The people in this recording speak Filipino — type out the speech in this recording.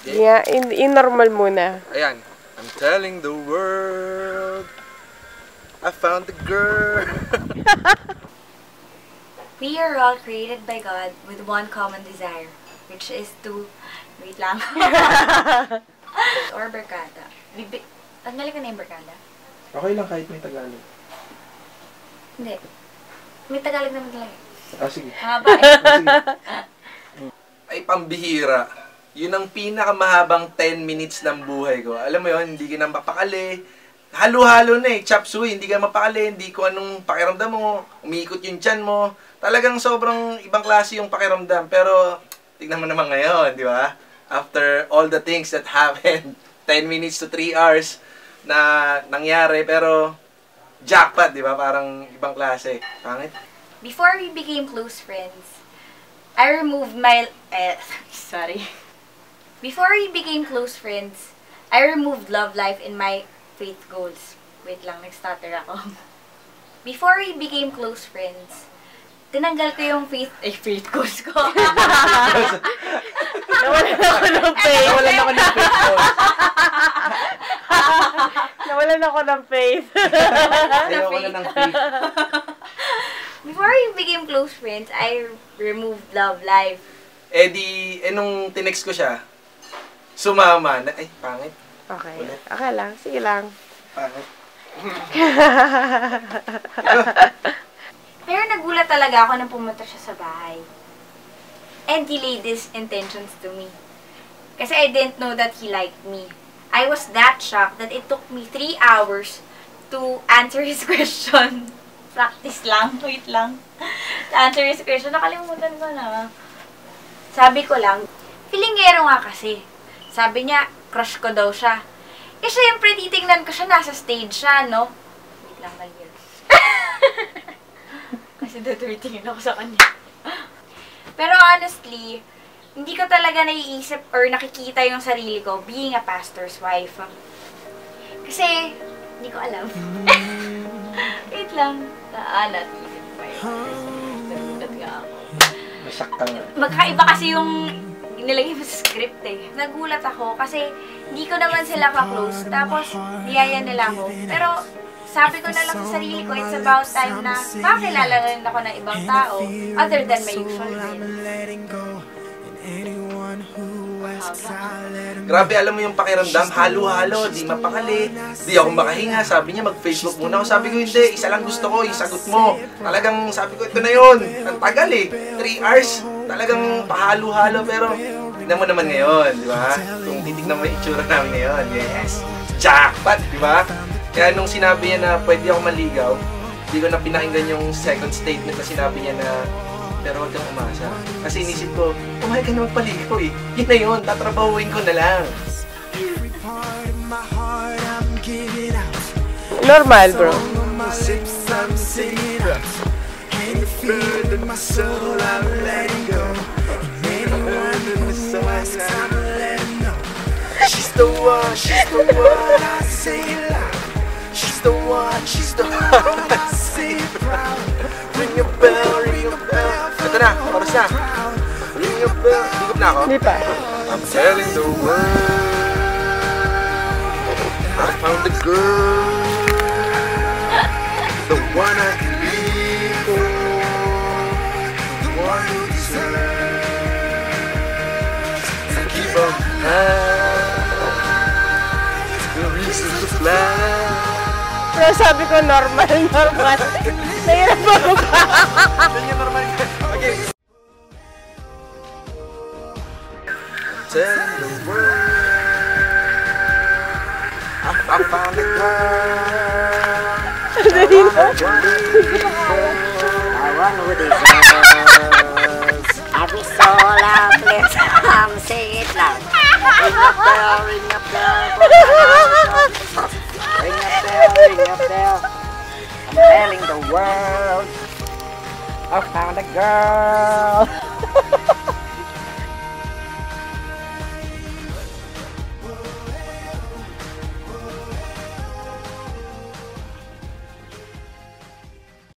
Yeah, in normal muna. Ayan. I'm telling the world, I found the girl. We are all created by God with one common desire, which is to... Wait lang. Or barkada. Tanggalin ka na yung barkada? Okay lang kahit may Tagalog. Hindi. May Tagalog naman talaga. Sige. Haba eh. Ay, pambihira. Yun ang pinakamahabang 10 minutes ng buhay ko. Alam mo yun, hindi ka na mapakali. Halo-halo na eh. Chop suey, hindi ka mapakali. Hindi ko anong pakiramdam mo. Umiikot yung tiyan mo. Talagang sobrang ibang klase yung pakiramdam. Pero, tignan mo naman ngayon, di ba? After all the things that happened, 10 minutes to 3 hours na nangyari. Pero, jackpot, di ba? Parang ibang klase. Pangit. Before we became close friends, I removed my... sorry. Before we became close friends, I removed love life in my faith goals. Wait lang, nag-stutter ako. Before we became close friends, tinanggal ko yung faith goals ko. Nawalan ako ng faith. Nawalan ako ng faith ko. Nawalan ako ng faith. Ayoko na ng faith. Before we became close friends, I removed love life. Nung tinext ko siya, sumama na, ay, pangit. Okay. Okay lang. Sige lang. Pangit. Pero nagulat talaga ako nang pumunta siya sa bahay. And he laid his intentions to me. Kasi I didn't know that he liked me. I was that shocked that it took me 3 hours to answer his question. Practice lang. Wait lang. To answer his question. Nakalimutan ko na. Sabi ko lang, filingero nga kasi. Sabi niya, crush ko daw siya. Eh, syempre, titignan ko siya, nasa stage siya, no? Wait lang, mali. Kasi tumitingin ako sa kanya. Pero honestly, hindi ko talaga naiisip or nakikita yung sarili ko being a pastor's wife. Kasi, hindi ko alam. Wait lang. Natigil pa yun. Nagulat nga ako. Masaktan nga. Magkaiba kasi yung nilagay mo sa script eh. Nagulat ako kasi hindi ko naman sila ka-close. Tapos, niyaya nila ako. Pero, sabi ko na lang sa sarili ko, it's about time na makakilala na rin ako ng ibang tao other than my usual friends. Grabe, alam mo yung pakiramdam, halo-halo, di mapakali, di ako makahinga. Sabi niya, mag-Facebook muna ako. Sabi ko, hindi, isa lang gusto ko, isagot mo. Talagang sabi ko, ito na yun. Ang tagal eh, 3 hours. Talagang pahalo-halo, pero tignan mo naman ngayon, di ba? Kung titignan mo yung itsura namin ngayon, yes, jackpot, di ba? Kaya nung sinabi niya na pwede ako maligaw, hindi ko na pinakinggan yung second statement na sinabi niya na pero huwag kang umasa. Kasi inisip ko, pumayag ka na magpaligaw eh. Yun na yun, tatrabahuin ko na lang. Normal, bro. She's the one, she's the one, I say it loud. She's the one, she's the one, I say it proud. Ring a bell, ring a bell. Ito na, oras na. Ring a bell. Higop na ako? Hindi pa. I'm telling the world, I found the girl, the one I believe for, the one who deserves to keep on high, the reason to fly. Pero sabi ko, normal. Nahirap ako ka. Yan yung normal. Okay. Tell the world I found a girl. I run with his hands. Every soul I bless, say it loud. Ring a bell, ring a bell. Ring a bell, ring a bell. I'm telling the world I found a girl.